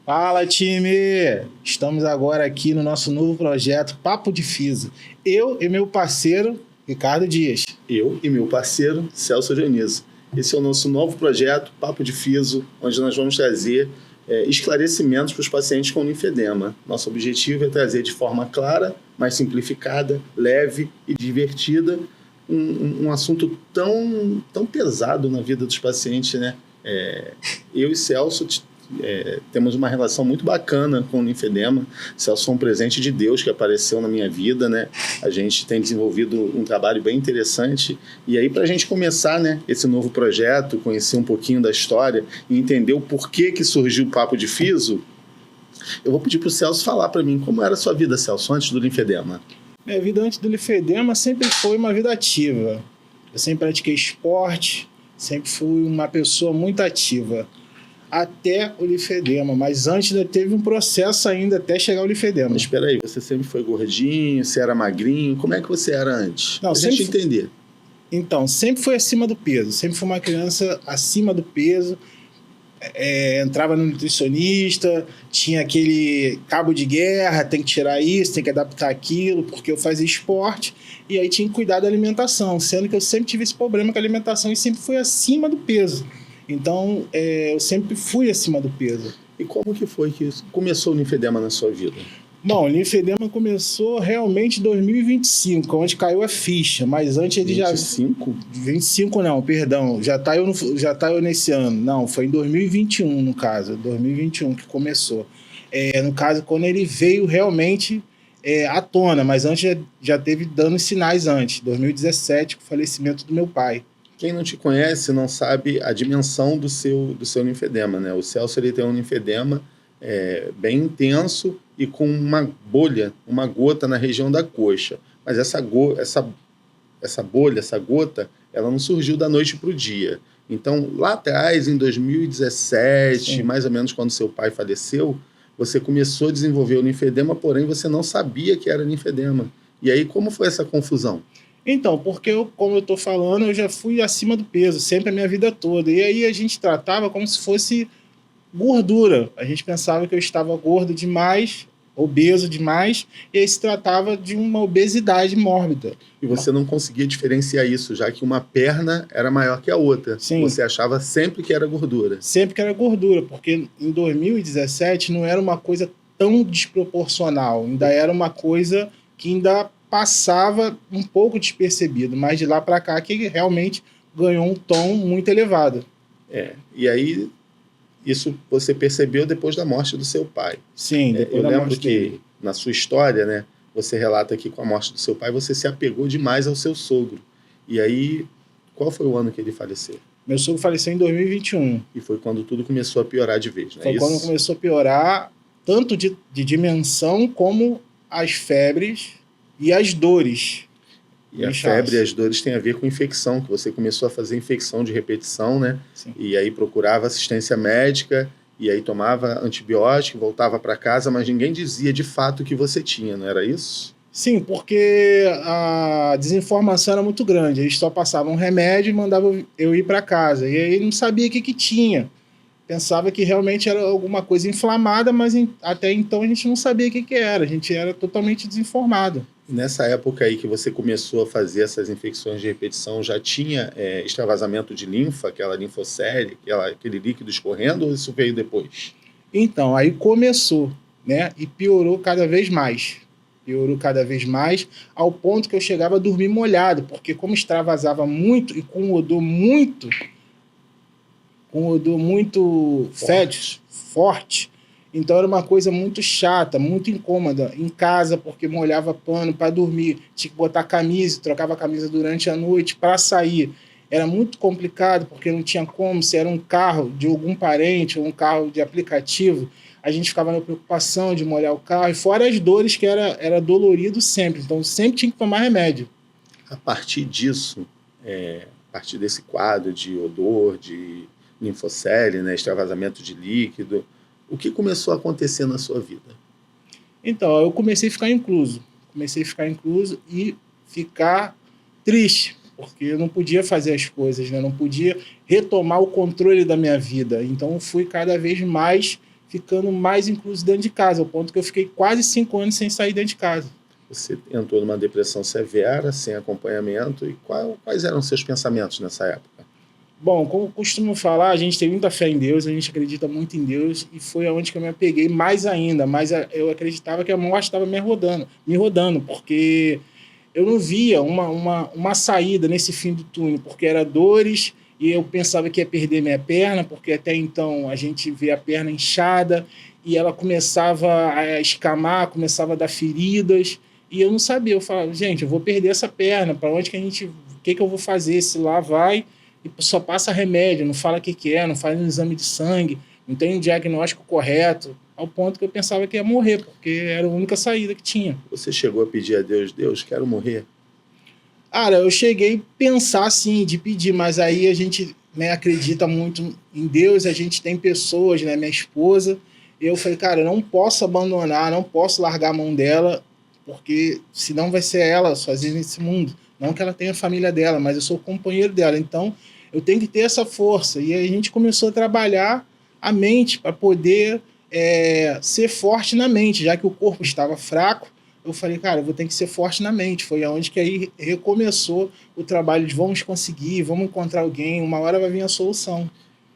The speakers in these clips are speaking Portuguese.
Fala, time! Estamos agora aqui no nosso novo projeto Papo de Fiso. Eu e meu parceiro, Ricardo Dias. Eu e meu parceiro, Celso Dionísio. Esse é o nosso novo projeto Papo de Fiso, onde nós vamos trazer esclarecimentos para os pacientes com linfedema. Nosso objetivo é trazer de forma clara, mais simplificada, leve e divertida um assunto tão pesado na vida dos pacientes, né? Eu e Celso temos uma relação muito bacana com o linfedema. Celso foi um presente de Deus que apareceu na minha vida, né? A gente tem desenvolvido um trabalho bem interessante. E aí, para a gente começar, né, esse novo projeto, conhecer um pouquinho da história e entender o porquê que surgiu o Papo de Fiso, eu vou pedir para o Celso falar para mim como era a sua vida, Celso, antes do linfedema. Minha vida antes do linfedema sempre foi uma vida ativa. Eu sempre pratiquei esporte, sempre fui uma pessoa muito ativa. Até o linfedema, mas antes teve um processo ainda até chegar ao linfedema. Mas espera aí, você sempre foi gordinho, você era magrinho, como é que você era antes? Não, pra gente entender. Então, sempre fui acima do peso, sempre fui uma criança acima do peso, entrava no nutricionista, tinha aquele cabo de guerra, tem que tirar isso, tem que adaptar aquilo, porque eu fazia esporte, e aí tinha que cuidar da alimentação, sendo que eu sempre tive esse problema com a alimentação e sempre fui acima do peso. Então, eu sempre fui acima do peso. E como que foi que começou o linfedema na sua vida? Bom, o linfedema começou realmente em 2025, onde caiu a ficha, mas antes ele 25? 25 não, perdão, já tá eu nesse ano. Não, foi em 2021, no caso, 2021 que começou. No caso, quando ele veio realmente à tona, mas antes já teve dando sinais antes, 2017, com o falecimento do meu pai. Quem não te conhece não sabe a dimensão do seu linfedema, né? O Celso ele tem um linfedema bem intenso e com uma bolha, uma gota na região da coxa. Mas essa bolha, essa gota, ela não surgiu da noite para o dia. Então, lá atrás, em 2017, Sim. mais ou menos quando seu pai faleceu, você começou a desenvolver o linfedema, porém você não sabia que era linfedema. E aí, como foi essa confusão? Então, porque como eu estou falando, eu já fui acima do peso, sempre a minha vida toda. E aí a gente tratava como se fosse gordura. A gente pensava que eu estava gordo demais, obeso demais, e aí se tratava de uma obesidade mórbida. E você não conseguia diferenciar isso, já que uma perna era maior que a outra. Sim. Você achava sempre que era gordura. Sempre que era gordura, porque em 2017 não era uma coisa tão desproporcional. Ainda era uma coisa que ainda passava um pouco despercebido, mas de lá para cá que realmente ganhou um tom muito elevado. E aí isso você percebeu depois da morte do seu pai. Sim, depois da morte dele. Eu lembro que na sua história, né, você relata que com a morte do seu pai você se apegou demais ao seu sogro. E aí, qual foi o ano que ele faleceu? Meu sogro faleceu em 2021. E foi quando tudo começou a piorar de vez, não é isso? Foi quando começou a piorar, tanto de dimensão como as febres e as dores. E a febre e as dores têm a ver com infecção, que você começou a fazer infecção de repetição, né? Sim. E aí procurava assistência médica, e aí tomava antibiótico, voltava para casa, mas ninguém dizia de fato o que você tinha, não era isso? Sim, porque a desinformação era muito grande. Eles só passavam um remédio e mandavam eu ir para casa. E aí não sabia o que tinha. Pensava que realmente era alguma coisa inflamada, mas até então a gente não sabia o que era. A gente era totalmente desinformado. Nessa época aí que você começou a fazer essas infecções de repetição, já tinha extravasamento de linfa, aquela linfocele, aquele líquido escorrendo, ou isso veio depois? Então, aí começou, né? E piorou cada vez mais. Piorou cada vez mais, ao ponto que eu chegava a dormir molhado, porque como extravasava muito e com um odor muito fétido, forte, então era uma coisa muito chata, muito incômoda. Em casa, porque molhava pano para dormir, tinha que botar camisa, trocava a camisa durante a noite para sair. Era muito complicado, porque não tinha como, se era um carro de algum parente ou um carro de aplicativo, a gente ficava na preocupação de molhar o carro, e fora as dores, que era dolorido sempre, então sempre tinha que tomar remédio. A partir disso, a partir desse quadro de odor, de linfocele, né, extravasamento de líquido, o que começou a acontecer na sua vida? Então, eu comecei a ficar incluso. E ficar triste, porque eu não podia fazer as coisas, né? Não podia retomar o controle da minha vida. Então, fui cada vez mais ficando mais incluso dentro de casa, ao ponto que eu fiquei quase 5 anos sem sair dentro de casa. Você entrou numa depressão severa, sem acompanhamento, e quais eram os seus pensamentos nessa época? Bom, como eu costumo falar, a gente tem muita fé em Deus, a gente acredita muito em Deus, e foi aonde que eu me apeguei mais ainda, mas eu acreditava que a morte estava me rodando, porque eu não via uma saída nesse fim do túnel, porque era dores, e eu pensava que ia perder minha perna, porque até então a gente vê a perna inchada, e ela começava a escamar, começava a dar feridas, e eu não sabia. Eu falava, gente, eu vou perder essa perna, para onde que o que eu vou fazer? Se lá vai, e só passa remédio, não fala o que é, não faz um exame de sangue, não tem um diagnóstico correto, ao ponto que eu pensava que ia morrer, porque era a única saída que tinha. Você chegou a pedir a Deus, Deus, quero morrer? Cara, eu cheguei a pensar, sim, de pedir, mas aí a gente, né, acredita muito em Deus, a gente tem pessoas, né, minha esposa, e eu falei, cara, eu não posso abandonar, não posso largar a mão dela, porque senão vai ser ela sozinha nesse mundo. Não que ela tenha a família dela, mas eu sou o companheiro dela, então eu tenho que ter essa força. E aí a gente começou a trabalhar a mente para poder ser forte na mente, já que o corpo estava fraco. Eu falei, cara, eu vou ter que ser forte na mente. Foi aonde que aí recomeçou o trabalho de vamos conseguir, vamos encontrar alguém, uma hora vai vir a solução.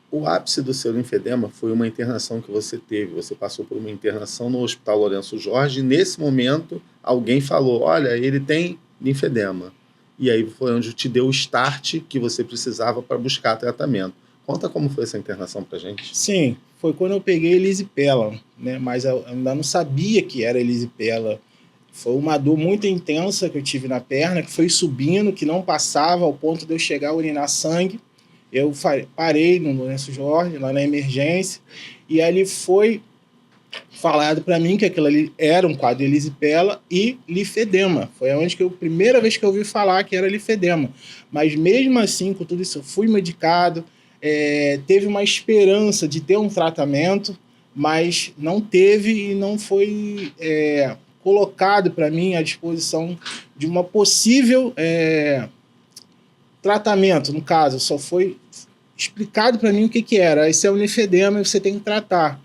O ápice do seu linfedema foi uma internação que você teve. Você passou por uma internação no Hospital Lourenço Jorge, e nesse momento alguém falou, olha, ele tem linfedema. E aí foi onde te deu o start que você precisava para buscar tratamento. Conta como foi essa internação pra gente. Sim, foi quando eu peguei erisipela, né? Mas eu ainda não sabia que era erisipela. Foi uma dor muito intensa que eu tive na perna, que foi subindo, que não passava ao ponto de eu chegar a urinar sangue. Eu parei no Lourenço Jorge, lá na emergência, e ali foi falado para mim que aquilo ali era um quadro de erisipela e linfedema. Foi a primeira vez que eu ouvi falar que era linfedema. Mas mesmo assim, com tudo isso, eu fui medicado, teve uma esperança de ter um tratamento, mas não teve e não foi colocado para mim à disposição de uma possível tratamento, no caso. Só foi explicado para mim o que era. Esse é o linfedema e você tem que tratar.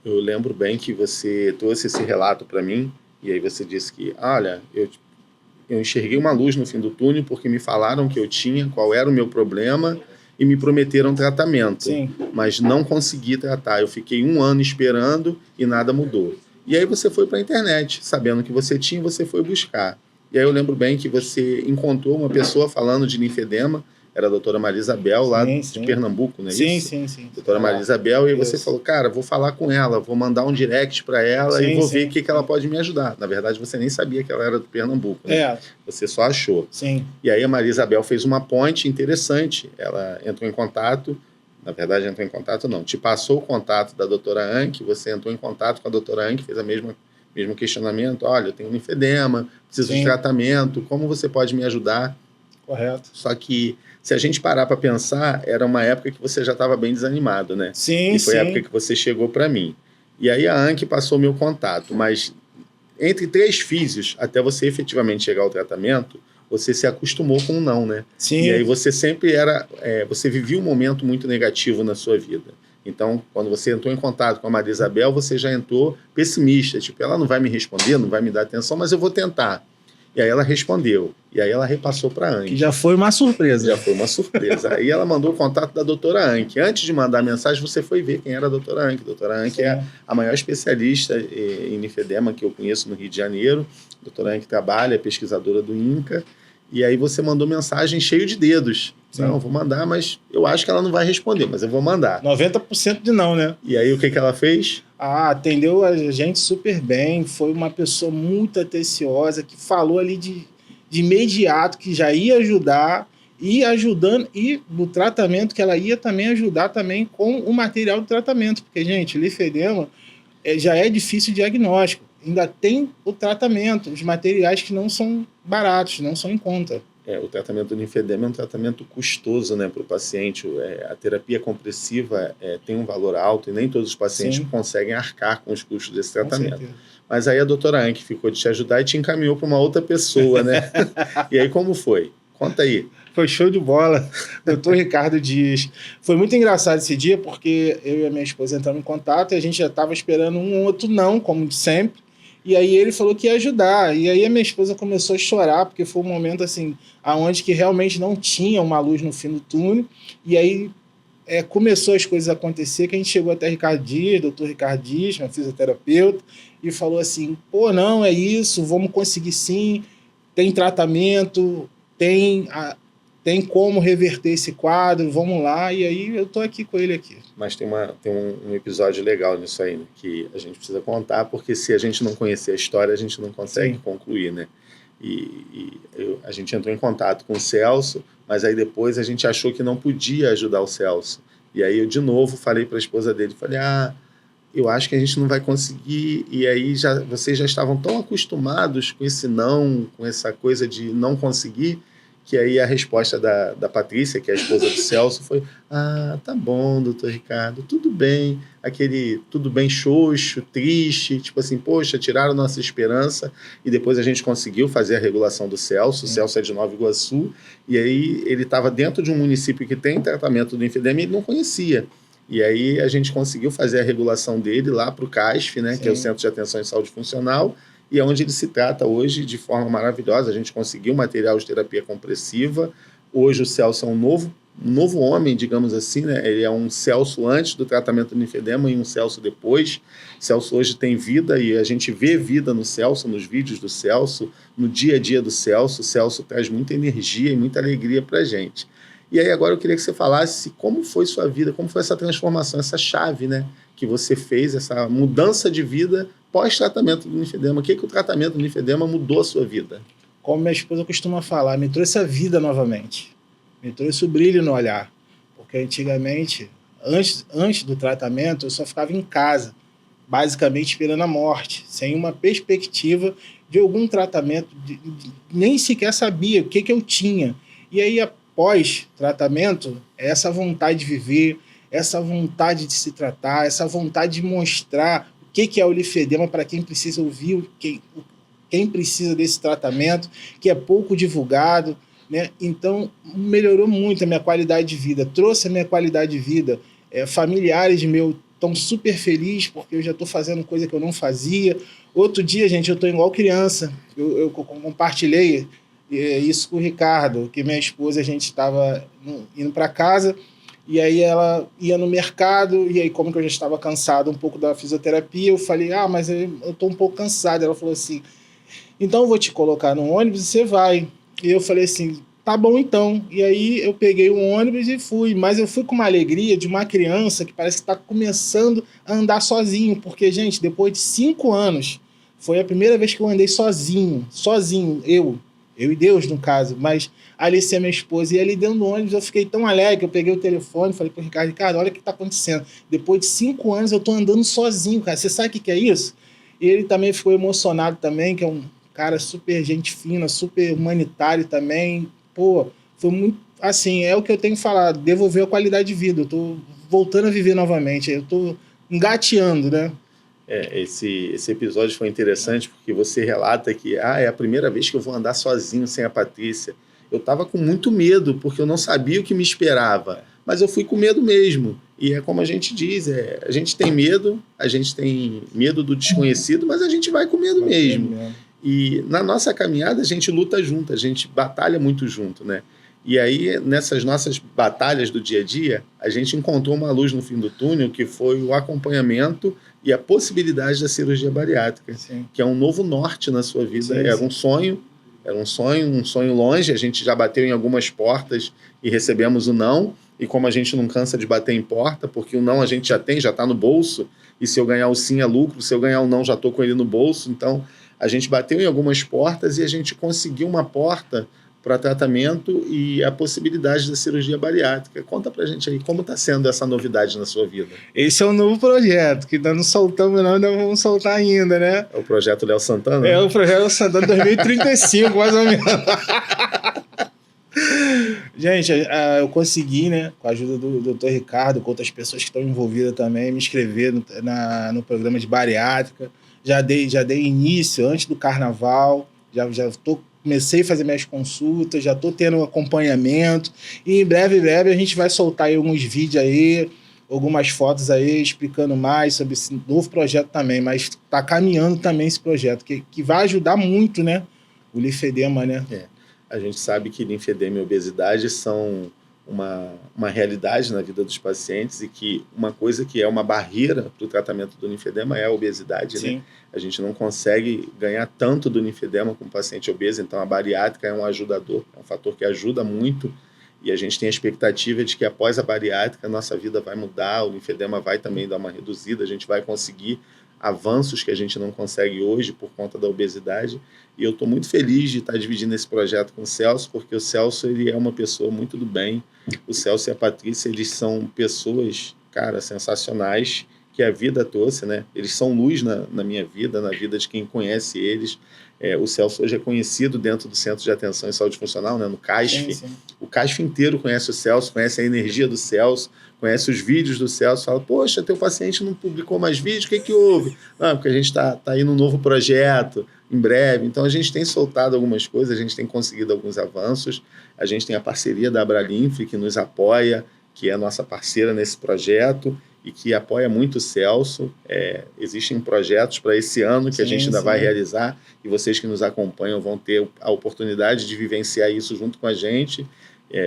Eu lembro bem que você trouxe esse relato para mim, e aí você disse que, olha, eu enxerguei uma luz no fim do túnel porque me falaram que eu tinha, qual era o meu problema, e me prometeram tratamento. Sim. Mas não consegui tratar. Eu fiquei 1 ano esperando e nada mudou. E aí você foi para a internet, sabendo que você tinha, você foi buscar. E aí eu lembro bem que você encontrou uma pessoa falando de linfedema, era a doutora Maria Isabel, lá de Pernambuco, não é isso? Sim. Doutora Maria Isabel, e aí você falou, cara, vou falar com ela, vou mandar um direct para ela e vou ver o que ela pode me ajudar. Na verdade, você nem sabia que ela era do Pernambuco, né? Você só achou. Sim. E aí a Maria Isabel fez uma ponte interessante. Ela entrou em contato, na verdade entrou em contato não, te passou o contato da doutora Anke, você entrou em contato com a doutora Anke, fez mesmo questionamento, olha, eu tenho linfedema, preciso de tratamento, como você pode me ajudar? Correto. Só que, se a gente parar para pensar, era uma época que você já estava bem desanimado, né? Sim, e foi a época que você chegou para mim. E aí a Anke passou meu contato, mas entre 3 físios, até você efetivamente chegar ao tratamento, você se acostumou com o não, né? Sim. E aí você sempre você vivia um momento muito negativo na sua vida. Então, quando você entrou em contato com a Maria Isabel, você já entrou pessimista, tipo, ela não vai me responder, não vai me dar atenção, mas eu vou tentar. E aí ela respondeu. E aí ela repassou para a Anke. Que já foi uma surpresa. Já foi uma surpresa. Aí ela mandou o contato da doutora Anke. Antes de mandar a mensagem, você foi ver quem era a doutora Anke. A doutora Anke é a maior especialista em linfedema que eu conheço no Rio de Janeiro. A doutora Anke trabalha, é pesquisadora do INCA. E aí você mandou mensagem cheio de dedos. Não, vou mandar, mas eu acho que ela não vai responder, mas eu vou mandar. 90% de não, né? E aí o que ela fez? Atendeu a gente super bem, foi uma pessoa muito atenciosa, que falou ali de imediato que já ia ajudar, e ajudando, e no tratamento que ela ia também ajudar também com o material do tratamento, porque, gente, linfedema já é difícil o diagnóstico, ainda tem o tratamento, os materiais que não são baratos, não são em conta. O tratamento do linfedema é um tratamento custoso, né, para o paciente. A terapia compressiva tem um valor alto e nem todos os pacientes conseguem arcar com os custos desse tratamento. Mas aí a doutora Anke ficou de te ajudar e te encaminhou para uma outra pessoa, né? E aí como foi? Conta aí. Foi show de bola. Doutor Ricardo Dias. Foi muito engraçado esse dia, porque eu e a minha esposa entramos em contato e a gente já estava esperando um outro não, como sempre. E aí ele falou que ia ajudar. E aí a minha esposa começou a chorar, porque foi um momento assim, aonde que realmente não tinha uma luz no fim do túnel. E aí começou as coisas a acontecer, que a gente chegou até Ricardo Dias, doutor Ricardo Dias, meu fisioterapeuta, e falou assim, pô, não, é isso, vamos conseguir sim, tem tratamento, tem como reverter esse quadro, vamos lá, e aí eu tô aqui com ele aqui. Mas tem um episódio legal nisso aí, né, que a gente precisa contar, porque se a gente não conhecer a história, a gente não consegue concluir, né? A gente entrou em contato com o Celso, mas aí depois a gente achou que não podia ajudar o Celso. E aí eu de novo falei para a esposa dele, falei, eu acho que a gente não vai conseguir. E aí vocês já estavam tão acostumados com esse não, com essa coisa de não conseguir, que aí a resposta da Patrícia, que é a esposa do Celso, foi, tá bom, doutor Ricardo, tudo bem, aquele tudo bem xoxo, triste, tipo assim, poxa, tiraram nossa esperança, e depois a gente conseguiu fazer a regulação do Celso. O Celso é de Nova Iguaçu, e aí ele estava dentro de um município que tem tratamento do linfedema e ele não conhecia. E aí a gente conseguiu fazer a regulação dele lá para o CASF, né, que é o Centro de Atenção em Saúde Funcional, e é onde ele se trata hoje de forma maravilhosa. A gente conseguiu material de terapia compressiva. Hoje o Celso é um novo homem, digamos assim, né? Ele é um Celso antes do tratamento do linfedema e um Celso depois. Celso hoje tem vida e a gente vê vida no Celso, nos vídeos do Celso, no dia a dia do Celso. O Celso traz muita energia e muita alegria para a gente. E aí agora eu queria que você falasse como foi sua vida, como foi essa transformação, essa chave, né, que você fez, essa mudança de vida pós-tratamento do linfedema. O que o tratamento do linfedema mudou a sua vida? Como minha esposa costuma falar, me trouxe a vida novamente. Me trouxe o brilho no olhar. Porque antigamente, antes do tratamento, eu só ficava em casa, basicamente esperando a morte, sem uma perspectiva de algum tratamento, nem sequer sabia o que eu tinha. E aí, após tratamento, essa vontade de viver, essa vontade de se tratar, essa vontade de mostrar o que é o linfedema para quem precisa ouvir, quem precisa desse tratamento, que é pouco divulgado, né? Então, melhorou muito a minha qualidade de vida, trouxe a minha qualidade de vida. Familiares meus estão super felizes porque eu já estou fazendo coisa que eu não fazia. Outro dia, gente, eu estou igual criança. Eu compartilhei isso com o Ricardo, que minha esposa, a gente estava indo para casa, e aí ela ia no mercado, e aí como que eu já estava cansado um pouco da fisioterapia, eu falei, mas eu estou um pouco cansado. Ela falou assim, então eu vou te colocar no ônibus e você vai. E eu falei assim, tá bom então. E aí eu peguei o ônibus e fui, mas eu fui com uma alegria de uma criança que parece que está começando a andar sozinho, porque, gente, depois de 5 anos, foi a primeira vez que eu andei sozinho, eu e Deus, no caso, mas a Alice é minha esposa, e ali dentro do ônibus eu fiquei tão alegre, eu peguei o telefone, falei pro Ricardo, olha o que tá acontecendo, depois de 5 anos eu tô andando sozinho, cara, você sabe o que é isso? E ele também ficou emocionado também, que é um cara super gente fina, super humanitário também, pô, foi muito, assim, é o que eu tenho que falar, devolver a qualidade de vida, eu tô voltando a viver novamente, eu tô engateando, né? Esse episódio foi interessante porque você relata que é a primeira vez que eu vou andar sozinho sem a Patrícia. Eu estava com muito medo porque eu não sabia o que me esperava, mas eu fui com medo mesmo. E é como a gente diz, a gente tem medo do desconhecido, mas a gente vai com medo mesmo. E na nossa caminhada a gente luta junto, a gente batalha muito junto, né? E aí, nessas nossas batalhas do dia a dia, a gente encontrou uma luz no fim do túnel, que foi o acompanhamento e a possibilidade da cirurgia bariátrica, sim, que é um novo norte na sua vida. Sim, Era um sonho longe, a gente já bateu em algumas portas e recebemos o não, e como a gente não cansa de bater em porta, porque o não a gente já está no bolso, e se eu ganhar o sim é lucro, se eu ganhar o não já estou com ele no bolso. Então a gente bateu em algumas portas e a gente conseguiu uma porta para tratamento e a possibilidade da cirurgia bariátrica. Conta pra gente aí, como está sendo essa novidade na sua vida? Esse é um novo projeto, que ainda não soltamos não, ainda vamos soltar ainda, né? É o projeto Léo Santana? É o projeto Léo Santana 2035, mais ou menos. Gente, eu consegui, né, com a ajuda do Dr. Ricardo, com outras pessoas que estão envolvidas também, me inscrever no programa de bariátrica. Já dei início antes do carnaval, já estou comecei a fazer minhas consultas, já estou tendo um acompanhamento, e em breve a gente vai soltar aí alguns vídeos aí, algumas fotos aí, explicando mais sobre esse novo projeto também, mas está caminhando também esse projeto, que vai ajudar muito, né, o linfedema, né? A gente sabe que linfedema e obesidade são uma realidade na vida dos pacientes e que uma coisa que é uma barreira para o tratamento do linfedema é a obesidade, Sim. né? A gente não consegue ganhar tanto do linfedema com o paciente obeso, então a bariátrica é um ajudador, é um fator que ajuda muito e a gente tem a expectativa de que após a bariátrica a nossa vida vai mudar, o linfedema vai também dar uma reduzida, a gente vai conseguir avanços que a gente não consegue hoje por conta da obesidade. E eu estou muito feliz de estar dividindo esse projeto com o Celso, porque o Celso ele é uma pessoa muito do bem. O Celso e a Patrícia, eles são pessoas, cara, sensacionais, que a vida trouxe, né? Eles são luz na minha vida, na vida de quem conhece eles. O Celso hoje é conhecido dentro do Centro de Atenção e Saúde Funcional, né, no CASF. Sim. O CASF inteiro conhece o Celso, conhece a energia do Celso, conhece os vídeos do Celso, fala, poxa, teu paciente não publicou mais vídeos, o que houve? Não, porque a gente está aí num novo projeto, em breve. Então, a gente tem soltado algumas coisas, a gente tem conseguido alguns avanços, a gente tem a parceria da Abralinf, que nos apoia, que é a nossa parceira nesse projeto e que apoia muito o Celso. Existem projetos para esse ano que a gente ainda vai realizar e vocês que nos acompanham vão ter a oportunidade de vivenciar isso junto com a gente.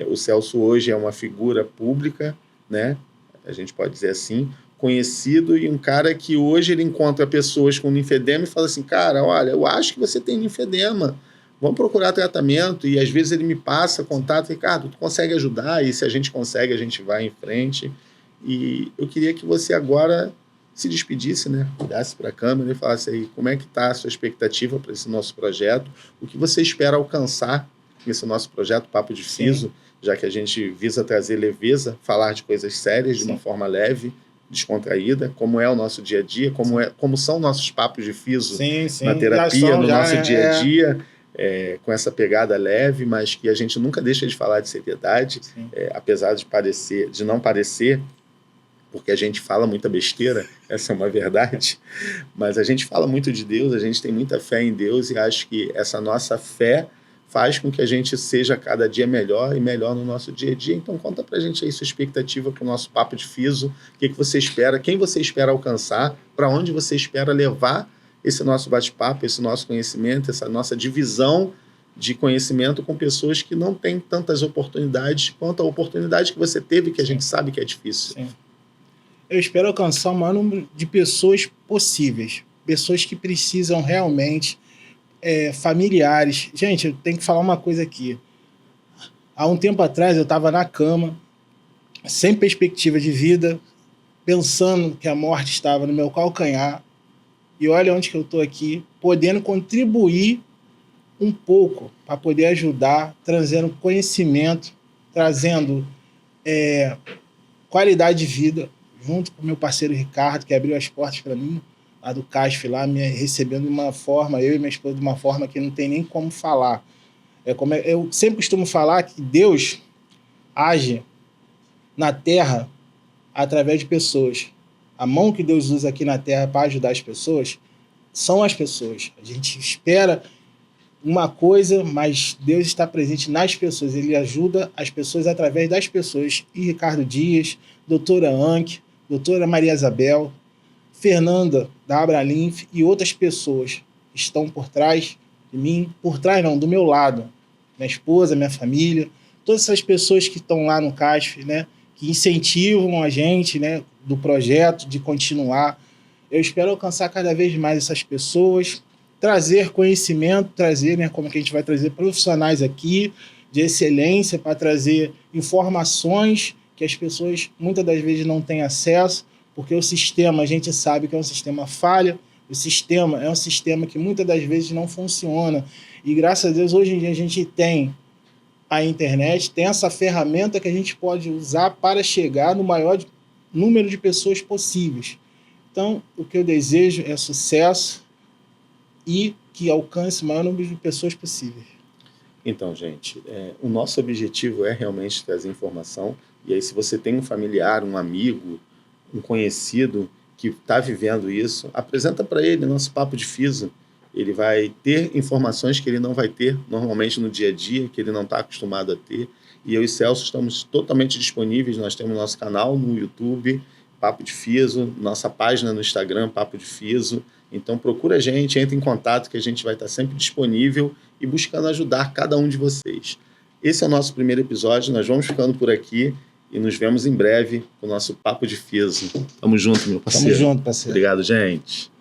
O Celso hoje é uma figura pública, né? A gente pode dizer assim, conhecido, e um cara que hoje ele encontra pessoas com linfedema e fala assim, cara, olha, eu acho que você tem linfedema, vamos procurar tratamento, e às vezes ele me passa contato, Ricardo, tu consegue ajudar? E se a gente consegue, a gente vai em frente. E eu queria que você agora se despedisse, né? Olhasse para a câmera e falasse aí como é que está a sua expectativa para esse nosso projeto, o que você espera alcançar nesse nosso projeto Papo de Fiso, já que a gente visa trazer leveza, falar de coisas sérias de uma forma leve, descontraída, como é o nosso dia a dia, como são nossos papos de Fiso na terapia, no nosso dia a dia, com essa pegada leve, mas que a gente nunca deixa de falar de seriedade, apesar de não parecer, porque a gente fala muita besteira, essa é uma verdade, mas a gente fala muito de Deus, a gente tem muita fé em Deus e acho que essa nossa fé faz com que a gente seja cada dia melhor e melhor no nosso dia a dia. Então conta pra gente aí sua expectativa para o nosso Papo de Fiso, o que você espera, quem você espera alcançar, para onde você espera levar esse nosso bate-papo, esse nosso conhecimento, essa nossa divisão de conhecimento com pessoas que não têm tantas oportunidades quanto a oportunidade que você teve, que a gente sabe que é difícil. Sim. Eu espero alcançar o maior número de pessoas possíveis, pessoas que precisam realmente, familiares. Gente, eu tenho que falar uma coisa aqui. Há um tempo atrás eu estava na cama, sem perspectiva de vida, pensando que a morte estava no meu calcanhar, e olha onde que eu estou aqui, podendo contribuir um pouco para poder ajudar, trazendo conhecimento, trazendo qualidade de vida, junto com o meu parceiro Ricardo, que abriu as portas para mim, lá do CASF, lá, me recebendo de uma forma, eu e minha esposa, de uma forma que não tem nem como falar. Eu sempre costumo falar que Deus age na Terra através de pessoas. A mão que Deus usa aqui na Terra para ajudar as pessoas são as pessoas. A gente espera uma coisa, mas Deus está presente nas pessoas. Ele ajuda as pessoas através das pessoas. E Ricardo Dias, doutora Anke, doutora Maria Isabel, Fernanda da Abralinf e outras pessoas estão por trás de mim, por trás não, do meu lado. Minha esposa, minha família, todas essas pessoas que estão lá no CASF, né, que incentivam a gente, né, do projeto, de continuar. Eu espero alcançar cada vez mais essas pessoas, trazer conhecimento, trazer, né, como que a gente vai trazer profissionais aqui de excelência para trazer informações que as pessoas muitas das vezes não têm acesso, porque o sistema, a gente sabe que é um sistema falho, o sistema é um sistema que muitas das vezes não funciona. E graças a Deus, hoje em dia a gente tem a internet, tem essa ferramenta que a gente pode usar para chegar no maior número de pessoas possíveis. Então, o que eu desejo é sucesso e que alcance o maior número de pessoas possíveis. Então, gente, o nosso objetivo é realmente trazer informação. E aí, se você tem um familiar, um amigo, um conhecido que está vivendo isso, apresenta para ele nosso Papo de Fiso. ele vai ter informações que ele não vai ter normalmente no dia a dia, que ele não está acostumado a ter. E eu e Celso estamos totalmente disponíveis. Nós temos nosso canal no YouTube, Papo de Fiso, nossa página no Instagram, Papo de Fiso. Então procura a gente, entre em contato, que a gente vai estar sempre disponível e buscando ajudar cada um de vocês. Esse é o nosso primeiro episódio, nós vamos ficando por aqui e nos vemos em breve com o nosso Papo de Fiso. Tamo junto, meu parceiro. Tamo junto, parceiro. Obrigado, gente.